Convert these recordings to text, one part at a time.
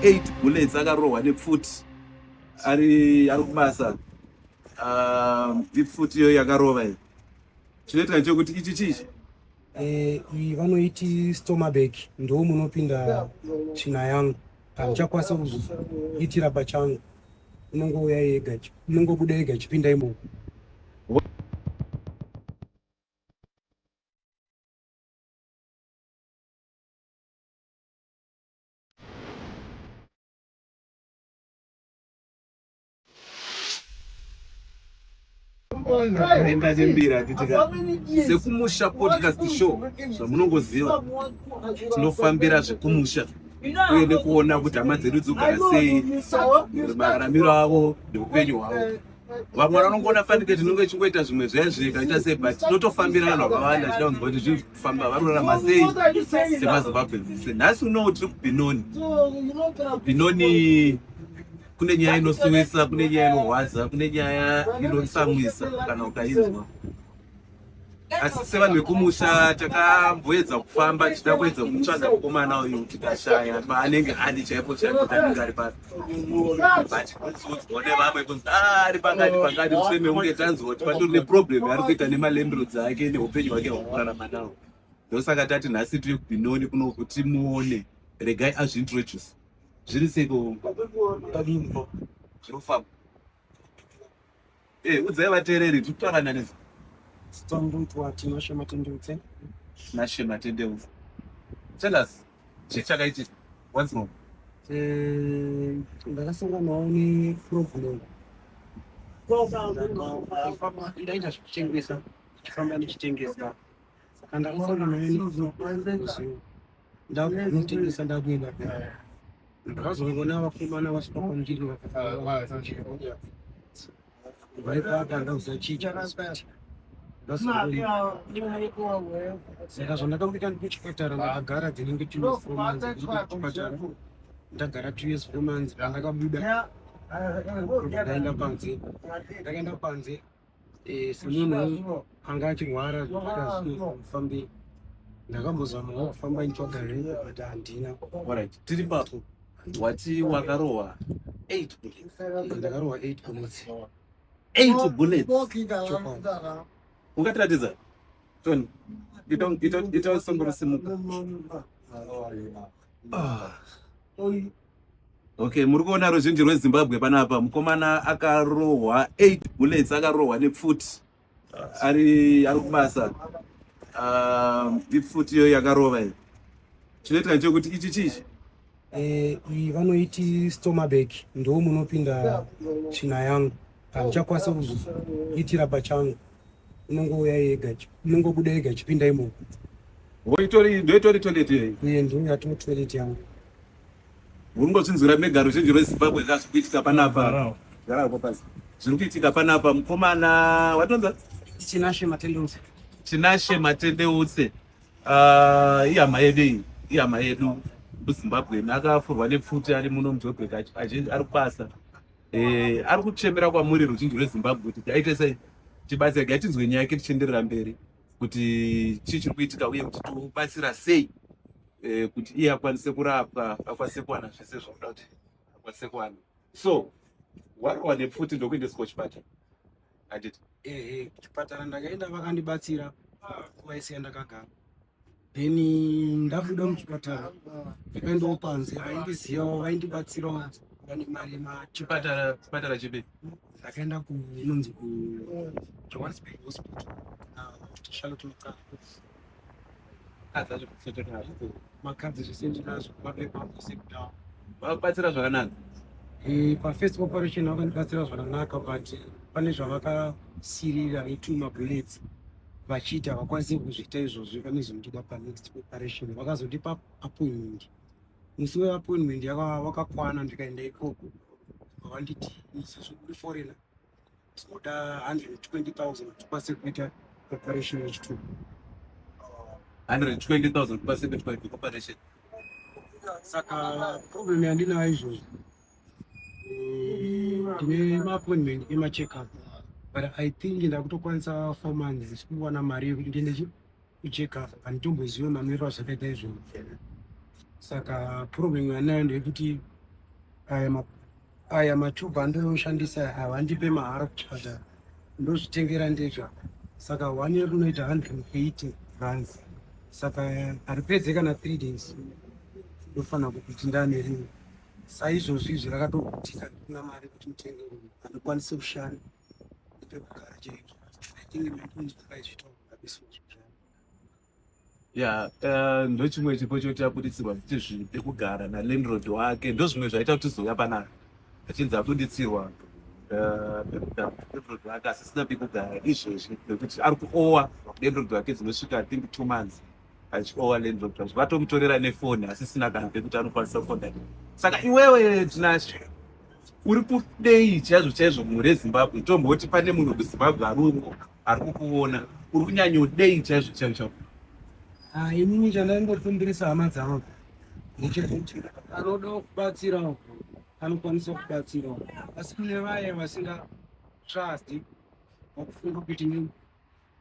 8 bullets akarohwa nepfuti ari kubasa ipfuti iyo yakarova iyi. Chinoita ndechekuti ichi chichi vanoiti stomach ndo munopinda tsvina yangu, hamuchakwanisa kuzoitira pachangu, inongobuda yega ichipinda imomo. enda nembira titika sekumusha podcast show zvamunongoziva tinofambira zvekumusha uye nekuona kuti hama dzedu dzogara sei, mararamiro avo neupenyu hwavo. Vamwe vanongoona fanike tinonge chingoita zvimwe zvaizvikaita sei, but tinotofambira vanhu vakawanda chida kunzwa kuti zvirikufamba varorarama sei semazimbabwe dzese. Nhasi unowo tiri kuBenoni. Benoni kune nyaya inosiwisa, kune nyaya inorwadza, kune nyaya inotsamwisa kana ukainzwa. Asi sevanhu vekumusha takamboedza kufamba tichida kuedza kumutsvaga mukomana uyu tikashaya paanenge adi chaipo anenge ari pasi. But kuzodzwa nevamwe kunzi ari pakati museme kunge tanzwa kuti patori neproblem yaari kuita nemalembero dzake neupenyu hwake hwakurarama nawo. Ndosaka tati nhasi tiri kuBenoni kuno kuti muone. Regai azviintroduce. Zviri seko padimbo zvinofamba. Udzai vateereri tikutaurana nezvo. Sitondoitwa Tinashe Matendeutse. Tinashe Matendeutse. Tell us, chakaitika. Once more. Ndakasanganawo neproblem. Ndaita zvekuchengesa, ndichifamba ndichitengesa. Saka ndakasangana neproblem. Ndakutengesa ndakuenda kudhaya. Ndakazongona vakomana vasvika kwandiri vaipata ndakuzachicha. Saka zvandakakuita ndikuchipatara ndakagara dzinenge 24 months kuchipatara. Ndagara 2 years 4 months. Ndakabuda ndakaenda panze semunhu anga achirwara zvakafambi. Ndakambozamawo kufamba nitsvaga rei but handina. Alright, tiri papo. Wati wakarohwa 8 bullets. Ndakarohwa 8 bullets. 8 bullets. Ungatiratidza? Tony, ita songorosimuka. Okay, muri kuona ruzhinji rweZimbabwe panapa. Mukomana akarohwa 8 bullets, akarohwa nepfuti ari kubasa. Ipfuti iyo yakarova iyi. Chinoita ndechekuti ichi chichi vanoiti stomach ndo munopinda tsvina yangu, hamuchakwanisa kuzoitira pachangu, inongobuda yega ichipinda imomo. ndoitori toilet iyi? Ndo yato toilet yangu. Uringotsinzwira mega ruzhinji rweZimbabwe zviri kuitika panapa. Garapo pasi. Zviri kuitika panapa. Mukomana watonza Tinashe Matendeutse. Tinashe Matendeutse. Ihama yedu muZimbabwe akafurwa nepfuti ari muno muJoburg ari kubasa. Ari kuchemera kwamuri ruzhinji rweZimbabwe kuti aite sei tibasa tinzwe nyaya yake tichienderera mberi kuti chii chiri kuitika uye kuti tobatsira sei kuti iye akwanise kurapwa, akwanise kuwana zvese zvokuda kuti akwanise kuwana. So warohwa nepfuti ndokuendeswa kuchipatara. Handiti? Kuchipatara ndakaenda vakandibatsira nguva yese yandakagara. Then ndabuda muchipatara ndikaendawo panze, vaindizivawo vaindibatsirawo vane mari Chipatara chipi? Ndakaenda kunonzi kuJohannesburg Hospital Charlotte Lokal. Makadzi zvese ndinazvo, mapepa ose kudhaya. Vakubatsira zvakanaka? Pafirst operation vakandibatsira zvakanaka, but pane zvavakasirira i2 mabullets vachiita vakwanise kuzviita izvozvo. Pane zvinodida panext operation vakazondipa appointment. Musi weappointment wakakwana ndikaenda ikoko vakanditi sezvo uri foreigner tinoda 120,000 kuti tikwanise kuita operation H2. 120,000 kuti tikwanise kuita operation. Saka problem yandinayo izvozvo ndine maappointment emacheckup, but I think ndakutokwanisa 4 months kuwana mari yekuti ndiende kucheckup. Handitomboziva mamiro azvakaita izvozvo. Saka problem yanayo ndeyekuti aya matubha andonoshandisa havandipe mahara kuchipatara, ndozvitengera ndega. Saka 1 year unoita 180 rands. Saka haripedze kana 3 days ndofanira kuti ndane rimwe. Saizvozvi izvi rakatogutika, kuna mari kuti mutenge rimwe, handikwanisi kushanda nepekugara chaizvo. I think maizvitaura kabisa. ya ndochimwe chipo choti abuditsirwa kuti zvepekugara nalandlord wake ndozvimwe zvaita kuti zouya panapa achinzi abuditsirwa landlord wake asisina pekugara izvezvi nekuti ari kuowa landlord wake dzinosvika I think 2 months achiowa landlord wake vatomutorera nefoni asisina kana pekuti anokwanisa kufonda. Saka iwewe tinasho uri kudei chaizvo chaizvo mhuri yeZimbabwe, tomboti pane munhu kuZimbabwe ariko ari kukuona, uri kunyanyodei chaizvo chaizvo? Inini chandaingokumbirisa hama dzangu ndechekuti anoda kubatsirawo anokwanisa kubatsirawo, asi kune vaye vasinga trust wakufunga kuti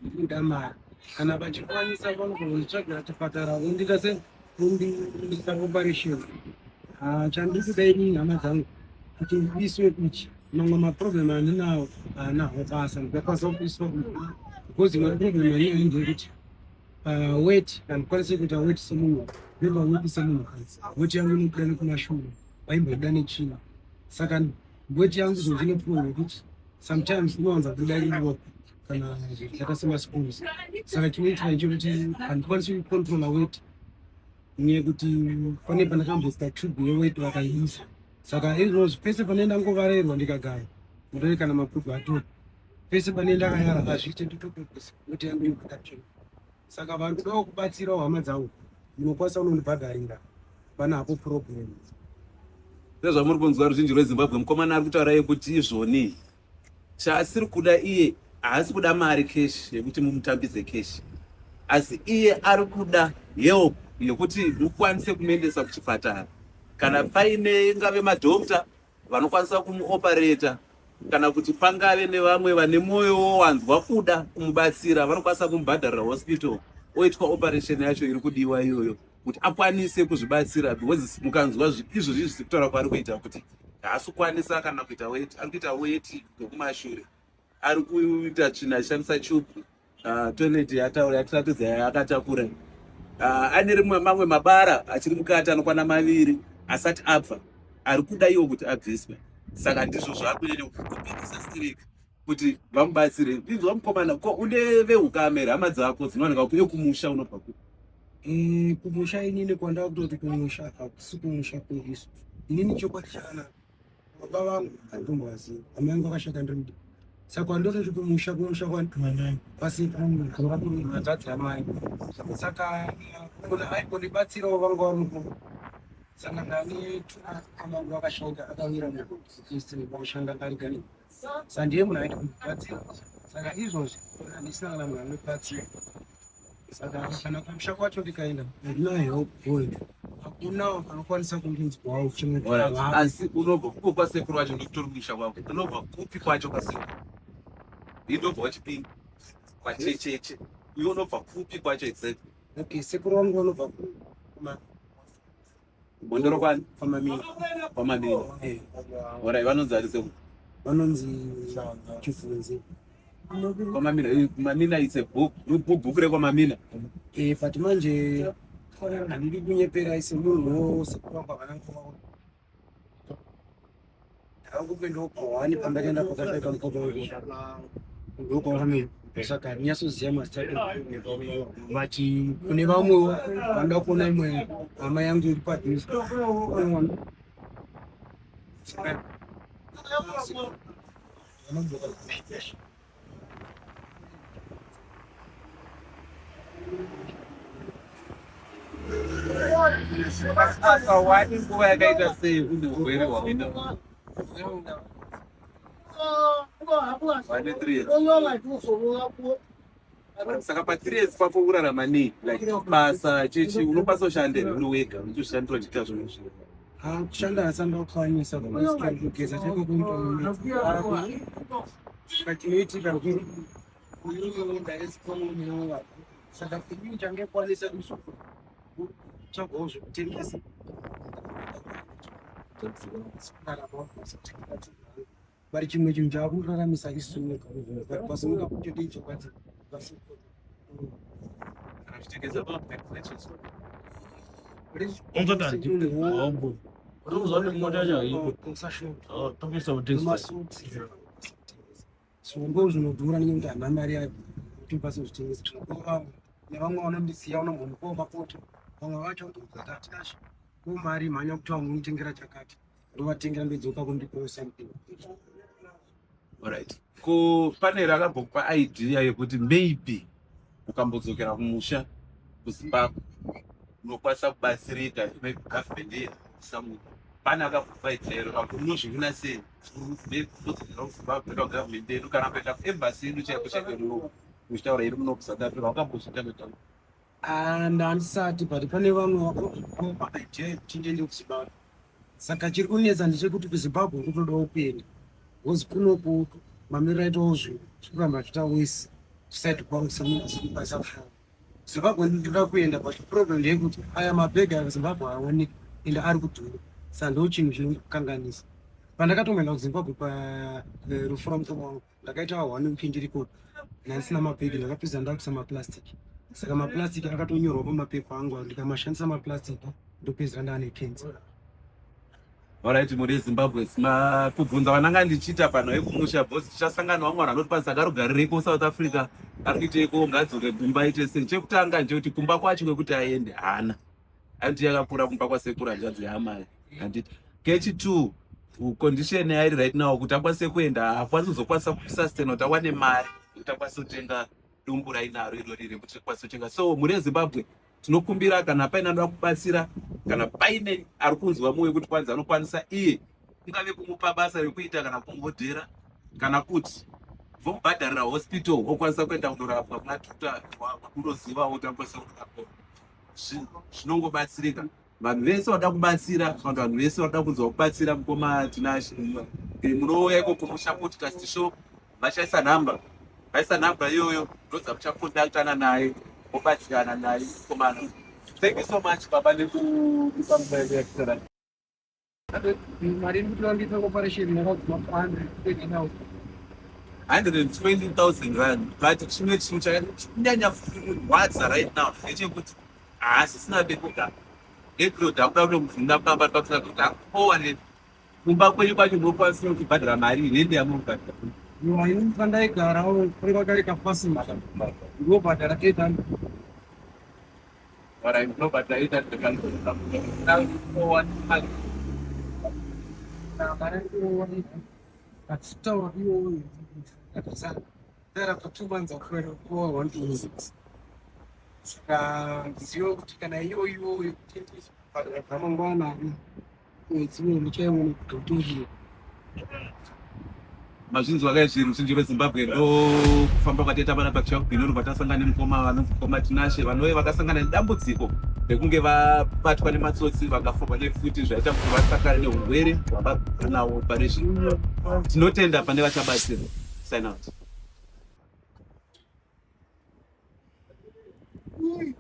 ndinoda mari, kana vachikwanisa vanogonditsvagira chipatara vondita sekundisa operation. Chandiri kuda inini hama dzangu kuti ndiswe ichi, mamwe maproblem andinawo haanawo basa ndakakwanisa kuiswa because imwe problem yangu ndeyekuti weight, handikwanisi kuita weight semunhu, ndobva weight semunhu kadzi. Weight yangu inobuda nekumashure, vaimbobuda netsvina. Saka weight yangu zvozvinopiwa nekuti sometimes inowanza kubuda iriwo kana zvakasimba schools. Saka chinoitika ndechekuti handikwanisi kucontrola weight nekuti pane pandakambosta tube yeweight vakaiisa. Saka izvozvi pese panoenda ngovarerwa ndikagara ndore kana mapurubhu atori, pese panoenda kayara azviite nditopepesa weight yangu inobuda tsvina. Saka vari kudawo kubatsirawo hama dzangu, munokwanisa unondibhadharira panapo problem. Sezvamuri kunzwa ruzhinji rweZimbabwe, mukomana ari kutaura yekuti izvoni chaasiri kuda iye haasi kuda mari keshi yekuti mumutambidze keshi, asi iye ari kuda help yekuti mukwanise kumuendesa kuchipatara. Kana paine ngave madhokta vanokwanisa kumuopareta, kana kuti pangave nevamwe vane mwoyo wowanzwa kuda kumubatsira, vanokwanisa kumubhadharira hospital oitwa operation yacho iri kudiwa iyoyo kuti akwanise kuzvibatsira. Because mukanzwa izvo zviri kutaura kwaari kuita kuti haasi kukwanisa kana kuita weight, ari kuita weight nekumashure, ari kuita tsvina achishandisa tube, toilet yataura yatiratidza yakatakura, ane rimwe mamwe mabara achiri mukati anokwana 2 asati abva, ari kuda iwo kuti abviswe. Saka ndizvo zvaari kunyanya kukumbirisa stiriki kuti vamubatsire. Ndinzwa mukomana, ko une vehukamera hama dzako dzinowanika kuye kumusha unobva ku? Kumusha inini kwandava kutoti kumusha hakusi kumusha kweriso. Inini chokwadi chakanaka, baba vangu handitombovaziva, hama yangu akashata ndiri. Saka kwandototi kumusha kwani pasi hanzvadzi yamai. Saka kuna aikondibatsirawo vanga vamuko. Saka ndani amangu akashanda akawira muisini vakushanda karigani. Saka ndiye munhu aita kundibatsira. Saka izvozvi handisina kana munhu anobatsira. Saka kana kumusha kwacho ndikaenda handina help boy, hakuna anokwanisa kundinzwawo chimwe. Asi unobva kupo kwasekuru wacho ndokutori kumusha kwako, unobva kupi kwacho kwasekuru? Indobva wachipinga kwachecheche, iwe unobva kupi kwacho exactly? Okay, sekuru wangu vanobva Mondoro kwani? Pamamini. Pamamini. Alright, vanonzi ari sekuru? Vanonzi Chifunze. Mamina is a book, book rekwamamina. But manje handiri kunyepera ise munhu sekuru wangu vanangu ndakangopindawo pawani pandakaenda pakasvika mukova ndokwavamene. Saka handinyasoziva mazita vati kune vamwewo vanoda kuona imwe hama yangu iri padhuze. Wani nguva yakaita sei une urwere hwaunda? Wane 3 years. Saka pa3 years papo urarama nei? Like basa chechi unokwanisa kushandira uri wega, uchishandira uchiita zvinhu zvino? Kushanda hasanga kukwanisa kugeza chako kuita saka chinoitika saka inini changekwanisa kutsvagawo zvekutengesa vari chimwe chinhu chaakuraramisa isunga pasimuka kutoticho zvombo zvinodhura nekuti hana mari yakuti pasozvitengesa nevamwe vanondisiya unombomupawo mapoto vamwe vacho ndoatinashi ko mari mhanya kuti vamwe unotengera chakati ndovatengera ndodzoka kundipawo something. Alright. Ko pane rakambokupa idea yekuti maybe ukambodzokera kumusha kuZimbabwe unokwanisa kubatsirika government yeSAMU. Pane akakupaidza ero unozviona sei kudzokera kuZimbabwe government yedu kana kuenda kuembassy yedu chaiko chaiko muchitaura iri muno kuSouth Africa wakambozviita mitamo? Handisati, but pane vamwe vakakupa idea yekuti ndiende kuZimbabwe. Saka chiri kunetsa ndechekuti kuZimbabwe kutodawo kuenda because kunoko mamiriro aitawo zvinhu zvikuramba zvitawese zvisaiti kwamusamupasa. Zimbabwe ndinoda kuenda but problem ndeyekuti aya mabhegi aZimbabwe haaoneki ende ari kudhura. Saka ndo chinhu chinokanganisa. Pandakatomboenda kuZimbabwe parufu ramutomo wangu ndakaita 1 week ndiriko ndisina mabhegi ndakapedza ndakuisa maplastiki. Saka maplastiki akatonyorwa pamapepa angu ndikamashandisa maplastiki ndopedzera ndaane cancer. Alright, muri Zimbabwe sima kubvunza vananga ndichita pano yekumusha boss tichasangana vamwe vanoti pasagarugarireko South Africa arikuiteko ngadzoke kumba ite sei chekutanga nje kuti kumba kwacho kwekuti aende hana anti yakakura kumba kwasekura njanzi yamai anditi kechi2 condition yairi right now kuti akwanise kuenda akwanise kuzokwanisa kusustain kuti awane mari kuti akwanise kutenga dumbu rainaro irori rekuti akwanise kutenga. So muri Zimbabwe tinokumbira kana paine anoda kubatsira kana paine ari kunzwa mumwe kuti kwanza anokwanisa iye kungave kumupa basa rekuita kana kumudhera kana kuti vomubhadharira hospital okwanisa kuenda kundorapwa kuna tuta kundozivawo kuti akwanisa kurapwa. Zvinongobatsirika vanhu vese vanoda kubatsira vanhu vese vanoda kunzwa kubatsira mukoma tinashe munouya iko kumusha podcast show vachaisa nhamba vaisa nhamba iyoyo ndodza muchakondaktana naye obatsirana naye komana. Thank you so much baba nekupa mubaya yakutara. Mari inotora ndiita operation yakaguma pa 120,000 rand but chimwe chinhu chakanyanya kurwadza right now ndechekuti haasisina pekugara epiroda akuda kutomubvunza pamba pakuti akuowane kumba kwenyu kwacho munokwanisa kubhadhara mari inende yamunobhadhara inofa ndaigarawo kwakakareka pasima ndinobhadhara 800. Munobhadhara 800 achitaura iwoyo akazara pa 2 months afuera kuwa 126. Saka ndiziva kuti kana iyoyo kutendeswa ramangwana mwedzi uno ndichaimona kutotuzviya. mazvinzwa kai zvinhu zvinji veZimbabwe ndo kufamba kwataita panapa kuchakubhinori kwatasangana nemukoma vanokoma tinashe vanove vakasangana nedambudziko rekunge vabatwa nematsotsi vakafurwa nefuti zvaita kuti vasakane neurwere hwavagara nawo operation. Tinotenda pane vachabatsira. Sign out.